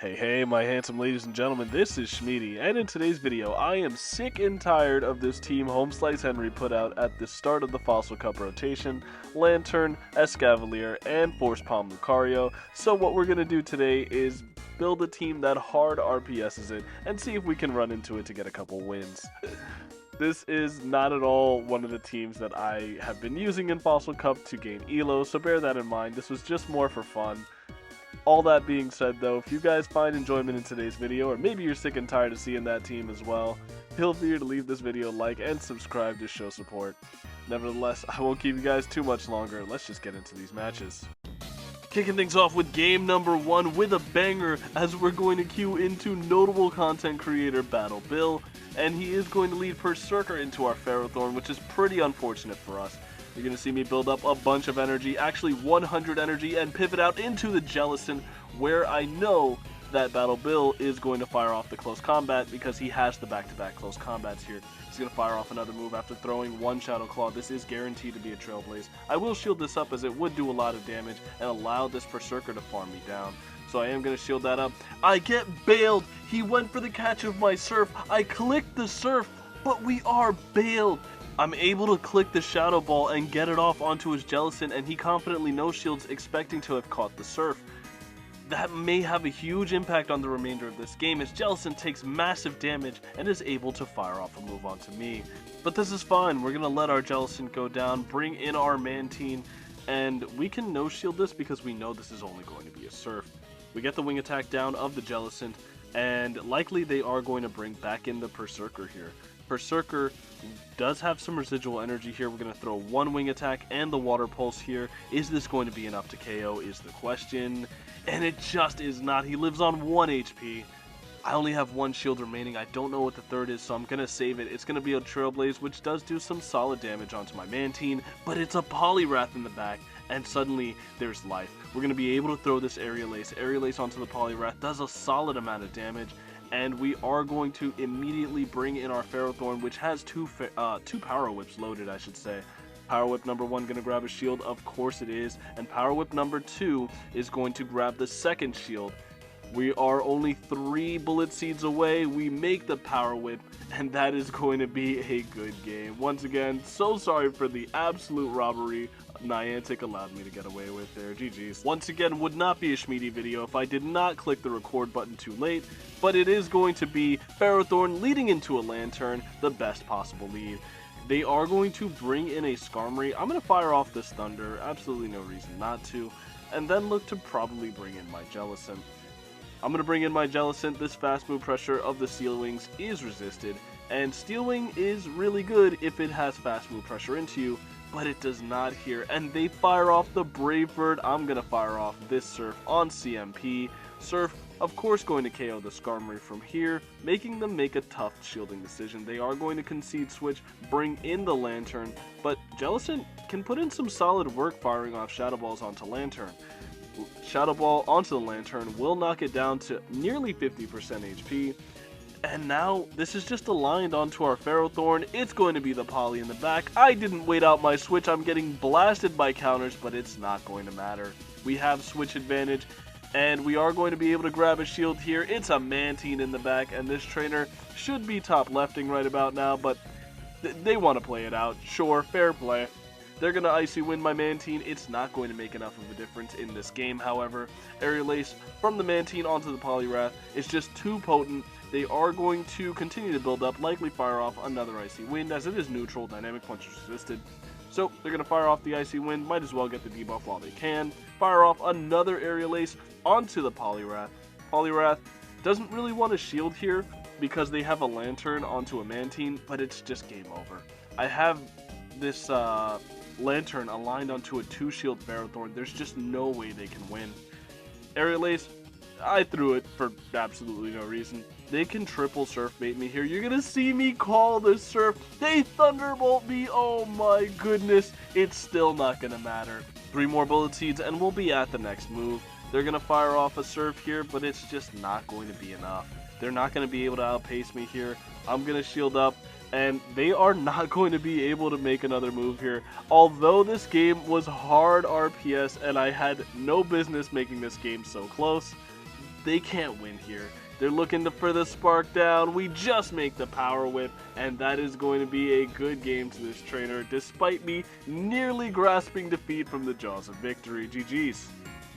Hey, my handsome ladies and gentlemen, this is Shmeaty, and in today's video, I am sick and tired of this team Home Slice Henry put out at the start of the Fossil Cup rotation, Lanturn, Escavalier, and Force Palm Lucario. So what we're going to do today is build a team that hard RPSs it, and see if we can run into it to get a couple wins. This is not at all one of the teams that I have been using in Fossil Cup to gain elo, so bear that in mind. This was just more for fun. All that being said though, if you guys find enjoyment in today's video, or maybe you're sick and tired of seeing that team as well, feel free to leave this video a like and subscribe to show support. Nevertheless, I won't keep you guys too much longer, let's just get into these matches. Kicking things off with game number 1 with a banger, as we're going to queue into notable content creator Battle Bill, and he is going to lead Berserker into our Ferrothorn, which is pretty unfortunate for us. You're going to see me build up a bunch of energy, actually 100 energy, and pivot out into the Jellicent, where I know that Battle Bill is going to fire off the close combat because he has the back-to-back close combats here. He's going to fire off another move after throwing one Shadow Claw. This is guaranteed to be a Trailblaze. I will shield this up as it would do a lot of damage and allow this Berserker to farm me down. So I am going to shield that up. I get bailed! He went for the catch of my Surf. I clicked the Surf, but we are bailed! I'm able to click the Shadow Ball and get it off onto his Jellicent, and he confidently no-shields, expecting to have caught the Surf. That may have a huge impact on the remainder of this game, as Jellicent takes massive damage and is able to fire off a move onto me. But this is fine, we're going to let our Jellicent go down, bring in our Mantine, and we can no-shield this because we know this is only going to be a Surf. We get the wing attack down of the Jellicent, and likely they are going to bring back in the Berserker here. Berserker does have some residual energy here. We're going to throw one wing attack and the water pulse here. Is this going to be enough to KO is the question. And it just is not. He lives on 1 HP. I only have one shield remaining. I don't know what the third is, so I'm going to save it. It's going to be a Trailblaze, which does do some solid damage onto my Mantine, but it's a Poliwrath in the back, and suddenly there's life. We're going to be able to throw this Aerial Ace. Aerial Ace onto the Poliwrath does a solid amount of damage, and we are going to immediately bring in our Ferrothorn, which has two Power Whips loaded, I should say. Power Whip number 1 going to grab a shield, of course it is, and Power Whip number 2 is going to grab the second shield. We are only 3 bullet seeds away, we make the Power Whip, and that is going to be a good game. Once again, so sorry for the absolute robbery Niantic allowed me to get away with there. GG's. Once again, would not be a Shmeaty video if I did not click the record button too late, but it is going to be Ferrothorn leading into a Lanturn, the best possible lead. They are going to bring in a Skarmory. I'm going to fire off this Thunder, absolutely no reason not to, and then look to probably bring in my Jellicent. I'm going to bring in my Jellicent. This fast move pressure of the Steel Wings is resisted, and Steel Wing is really good if it has fast move pressure into you, but it does not here, and they fire off the Brave Bird. I'm going to fire off this Surf on CMP. Surf, of course, going to KO the Skarmory from here, making them make a tough shielding decision. They are going to concede switch, bring in the Lanturn, but Jellicent can put in some solid work firing off Shadow Balls onto Lanturn. Shadow Ball onto the Lanturn will knock it down to nearly 50% HP. And now, this is just aligned onto our Ferrothorn. It's going to be the Poly in the back. I didn't wait out my switch. I'm getting blasted by counters, but it's not going to matter. We have switch advantage, and we are going to be able to grab a shield here. It's a Mantine in the back, and this trainer should be top lefting right about now, but they want to play it out. Sure, fair play. They're going to Icy Wind my Mantine. It's not going to make enough of a difference in this game, however. Aerial Ace from the Mantine onto the Poliwrath is just too potent. They are going to continue to build up, likely fire off another Icy Wind, as it is neutral, Dynamic Punch is resisted. So they're going to fire off the Icy Wind, might as well get the debuff while they can. Fire off another Aerial Ace onto the Poliwrath. Poliwrath doesn't really want to shield here because they have a Lanturn onto a Mantine, but it's just game over. I have this Lanturn aligned onto a 2-shield Ferrothorn. There's just no way they can win. Aerial Ace, I threw it for absolutely no reason. They can triple Surf bait me here. You're gonna see me call the Surf. They Thunderbolt me. Oh my goodness. It's still not gonna matter. 3 more bullet seeds and we'll be at the next move. They're gonna fire off a Surf here, but it's just not going to be enough. They're not gonna be able to outpace me here. I'm gonna shield up, and they are not going to be able to make another move here. Although this game was hard RPS and I had no business making this game so close, they can't win here. They're looking for the spark down. We just make the power whip, and that is going to be a good game to this trainer, despite me nearly grasping defeat from the jaws of victory. GG's.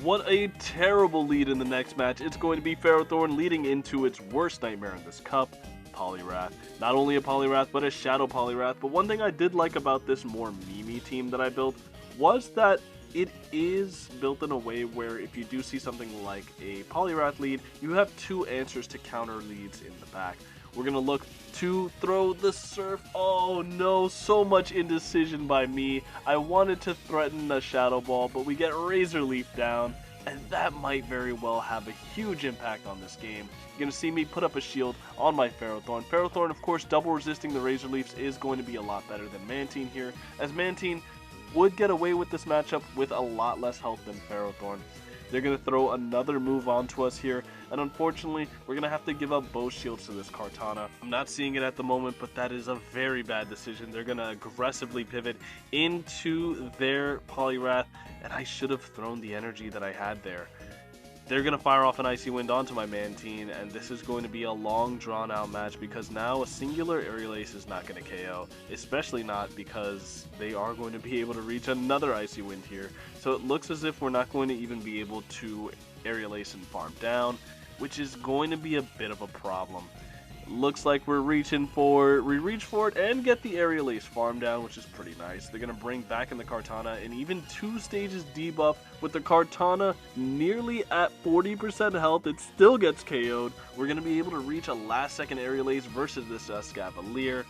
What a terrible lead in the next match. It's going to be Ferrothorn leading into its worst nightmare in this cup, Polyrath. Not only a Polyrath, but a Shadow Polyrath. But one thing I did like about this more memey team that I built was that it is built in a way where if you do see something like a Polyrath lead, you have two answers to counter leads in the back. We're going to look to throw the Surf. Oh no, so much indecision by me. I wanted to threaten a Shadow Ball, but we get Razor Leaf down, and that might very well have a huge impact on this game. You're going to see me put up a shield on my Ferrothorn. Ferrothorn, of course, double resisting the Razor Leafs is going to be a lot better than Mantine here, as Mantine would get away with this matchup with a lot less health than Ferrothorn. They're going to throw another move onto us here, and unfortunately, we're going to have to give up both shields to this Kartana. I'm not seeing it at the moment, but that is a very bad decision. They're going to aggressively pivot into their Polyrath, and I should have thrown the energy that I had there. They're going to fire off an Icy Wind onto my Mantine, and this is going to be a long, drawn-out match because now a singular Aerial Ace is not going to KO, especially not because they are going to be able to reach another Icy Wind here. So it looks as if we're not going to even be able to Aerial Ace and farm down, which is going to be a bit of a problem. Looks like we reach for it and get the Aerial Ace farm down, which is pretty nice. They're going to bring back in the Kartana and even 2 stages debuff with the Kartana nearly at 40% health. It still gets KO'd. We're going to be able to reach a last second Aerial Ace versus this Escavalier,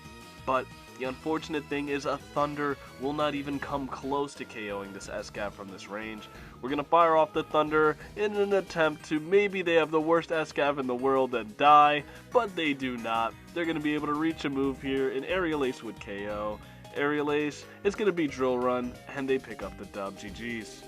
but the unfortunate thing is a Thunder will not even come close to KOing this Escav from this range. We're going to fire off the Thunder in an attempt to maybe they have the worst Escav in the world and die, but they do not. They're going to be able to reach a move here, and Aerial Ace would KO. Aerial Ace, it's going to be Drill Run, and they pick up the dub. GG's.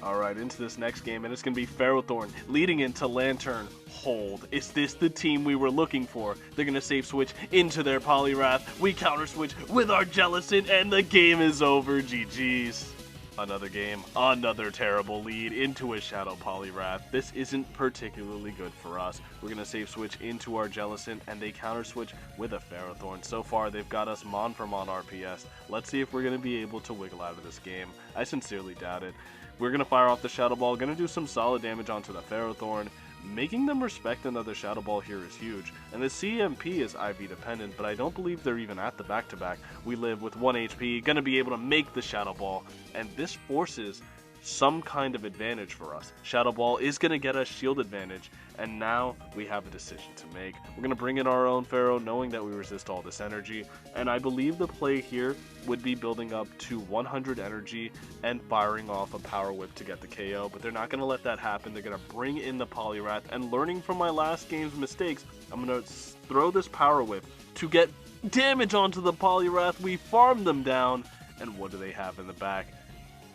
Alright, into this next game, and it's going to be Ferrothorn leading into Lanturn. Hold. Is this the team we were looking for? They're going to safe switch into their Polyrath. We counter switch with our Jellicent, and the game is over. GG's. Another game, another terrible lead into a Shadow Polyrath. This isn't particularly good for us. We're going to safe switch into our Jellicent, and they counter switch with a Ferrothorn. So far, they've got us Mon for Mon RPS. Let's see if we're going to be able to wiggle out of this game. I sincerely doubt it. We're going to fire off the Shadow Ball, going to do some solid damage onto the Ferrothorn. Making them respect another Shadow Ball here is huge. And the CMP is IV dependent, but I don't believe they're even at the back-to-back. We live with 1 HP, going to be able to make the Shadow Ball, and this forces some kind of advantage for us. Shadow Ball is going to get us shield advantage, and now we have a decision to make. We're going to bring in our own Pharaoh, knowing that we resist all this energy, and I believe the play here would be building up to 100 energy and firing off a Power Whip to get the KO, but they're not going to let that happen. They're going to bring in the Polyrath, and learning from my last game's mistakes, I'm going to throw this Power Whip to get damage onto the Polyrath. We farm them down, and what do they have in the back?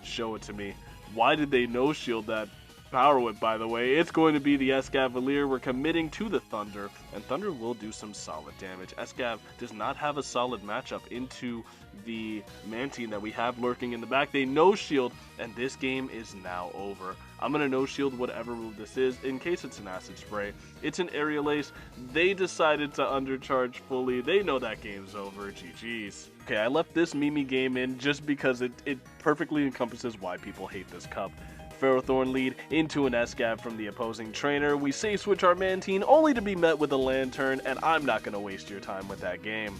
Show it to me. Why did they no-shield that Power Whip, by the way? It's going to be the Escavalier. We're committing to the Thunder, and Thunder will do some solid damage. Escav does not have a solid matchup into the Mantine that we have lurking in the back. They no-shield, and this game is now over. I'm going to no-shield whatever move this is, in case it's an Acid Spray. It's an Aerial Ace. They decided to undercharge fully. They know that game's over. GG's. Okay, I left this Mimi game in just because it perfectly encompasses why people hate this cup. Ferrothorn lead into an Escav from the opposing trainer. We safe switch our Mantine only to be met with a Lanturn, and I'm not going to waste your time with that game.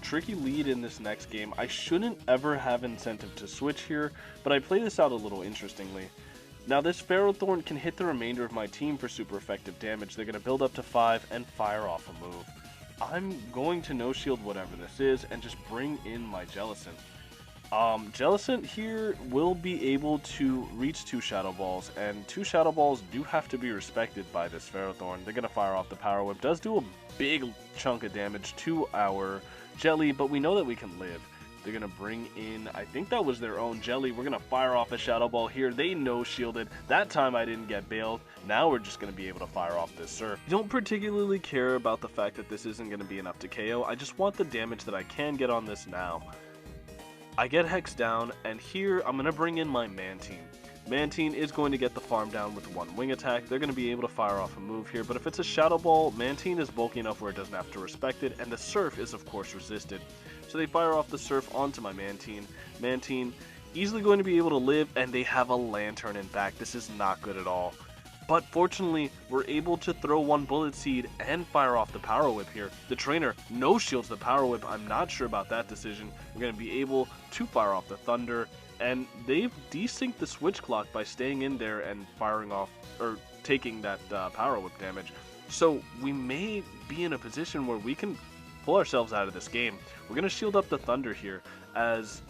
Tricky lead in this next game. I shouldn't ever have incentive to switch here, but I play this out a little interestingly. Now this Ferrothorn can hit the remainder of my team for super effective damage. They're going to build up to 5 and fire off a move. I'm going to no-shield whatever this is and just bring in my Jellicent. Jellicent here will be able to reach 2 Shadow Balls, and 2 Shadow Balls do have to be respected by this Ferrothorn. They're going to fire off the Power Whip. Does do a big chunk of damage to our Jelly, but we know that we can live. They're going to bring in, I think that was their own Jelly. We're going to fire off a Shadow Ball here. They no-shielded. That time I didn't get bailed. Now we're just going to be able to fire off this Surf. I don't particularly care about the fact that this isn't going to be enough to KO. I just want the damage that I can get on this now. I get Hex down, and here I'm going to bring in my Mantine. Mantine is going to get the farm down with one wing attack. They're going to be able to fire off a move here, but if it's a Shadow Ball, Mantine is bulky enough where it doesn't have to respect it, and the Surf is of course resisted. So they fire off the Surf onto my Mantine. Mantine easily going to be able to live, and they have a Lanturn in back. This is not good at all. But fortunately, we're able to throw one Bullet Seed and fire off the Power Whip here. The trainer no shields the Power Whip. I'm not sure about that decision. We're going to be able to fire off the Thunder, and they've desynced the switch clock by staying in there and firing off, or taking that Power Whip damage. So we may be in a position where we can pull ourselves out of this game. We're going to shield up the Thunder here, as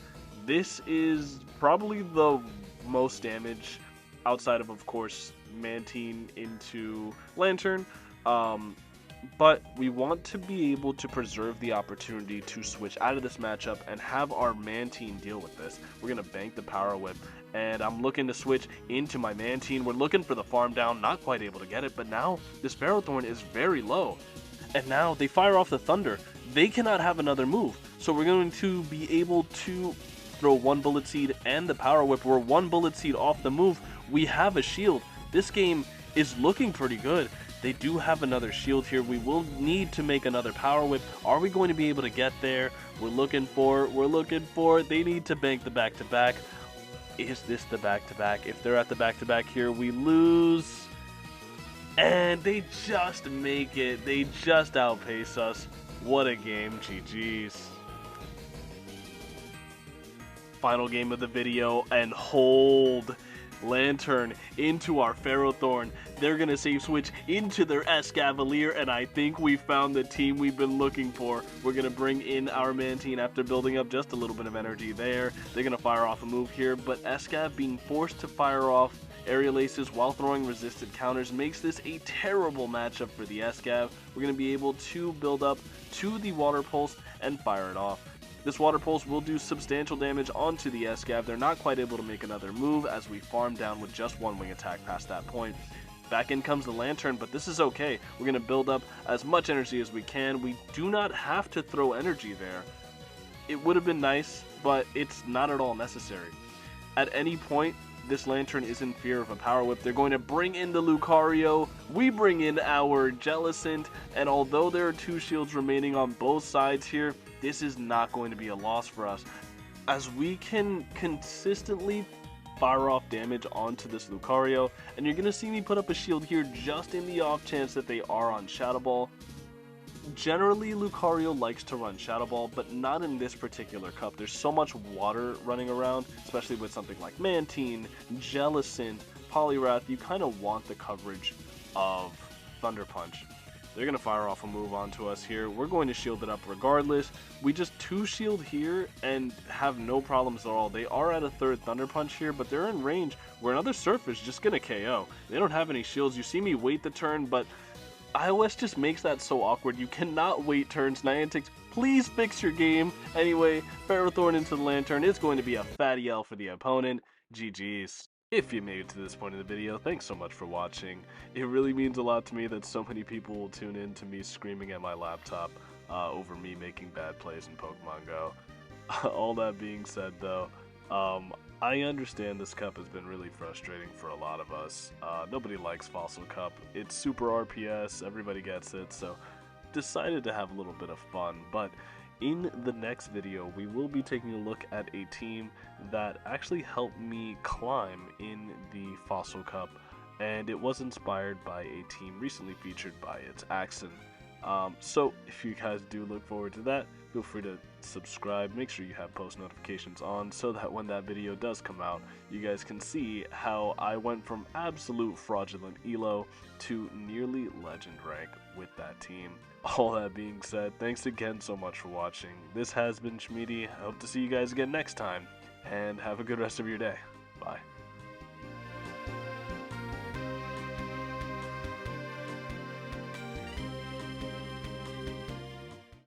this is probably the most damage outside of course, Mantine into Lanturn. But we want to be able to preserve the opportunity to switch out of this matchup and have our Mantine deal with this. We're going to bank the Power Whip, and I'm looking to switch into my Mantine. We're looking for the farm down, not quite able to get it, but now this Ferrothorn is very low. And now they fire off the Thunder. They cannot have another move, so we're going to be able to throw one Bullet Seed and the Power Whip. We're one Bullet Seed off the move. We have a shield. This game is looking pretty good. They do have another shield here. We will need to make another Power Whip. Are we going to be able to get there? We're looking for. They need to bank the back-to-back. Is this the back-to-back? If they're at the back-to-back here, we lose. And they just make it. They just outpace us. What a game. GG's. Final game of the video, and hold. Lanturn into our Ferrothorn. They're going to save switch into their Escavalier, and I think we found the team we've been looking for. We're going to bring in our Mantine after building up just a little bit of energy there. They're going to fire off a move here, but Escav being forced to fire off Aerial Aces while throwing resisted counters makes this a terrible matchup for the Escav. We're going to be able to build up to the Water Pulse and fire it off. This Water Pulse will do substantial damage onto the Escav. They're not quite able to make another move as we farm down with just one wing attack past that point. Back in comes the Lanturn, but this is okay. We're going to build up as much energy as we can. We do not have to throw energy there. It would have been nice, but it's not at all necessary. At any point, this Lanturn is in fear of a Power Whip. They're going to bring in the Lucario. We bring in our Jellicent, and although there are two shields remaining on both sides here, this is not going to be a loss for us, as we can consistently fire off damage onto this Lucario, and you're going to see me put up a shield here just in the off chance that they are on Shadow Ball. Generally, Lucario likes to run Shadow Ball, but not in this particular cup. There's so much water running around, especially with something like Mantine, Jellicent, Poliwrath. You kind of want the coverage of Thunder Punch. They're going to fire off a move onto us here. We're going to shield it up regardless. We just two-shield here and have no problems at all. They are at a third Thunder Punch here, but they're in range where another Surf is just going to KO. They don't have any shields. You see me wait the turn, but iOS just makes that so awkward. You cannot wait turns. Niantic, please fix your game. Anyway, Ferrothorn into the Lanturn is going to be a fatty L for the opponent. GG's. If you made it to this point in the video, thanks so much for watching. It really means a lot to me that so many people will tune in to me screaming at my laptop over me making bad plays in Pokemon Go. All that being said though, I understand this cup has been really frustrating for a lot of us. Nobody likes Fossil Cup. It's super RPS, everybody gets it, so decided to have a little bit of fun. But in the next video, we will be taking a look at a team that actually helped me climb in the Fossil Cup, and it was inspired by a team recently featured by its Axon. So if you guys do look forward to that, feel free to subscribe. Make sure you have post notifications on so that when that video does come out, you guys can see how I went from absolute fraudulent elo to nearly legend rank with that team. All that being said, thanks again so much for watching. This has been Shmeaty. I hope to see you guys again next time, and have a good rest of your day. Bye.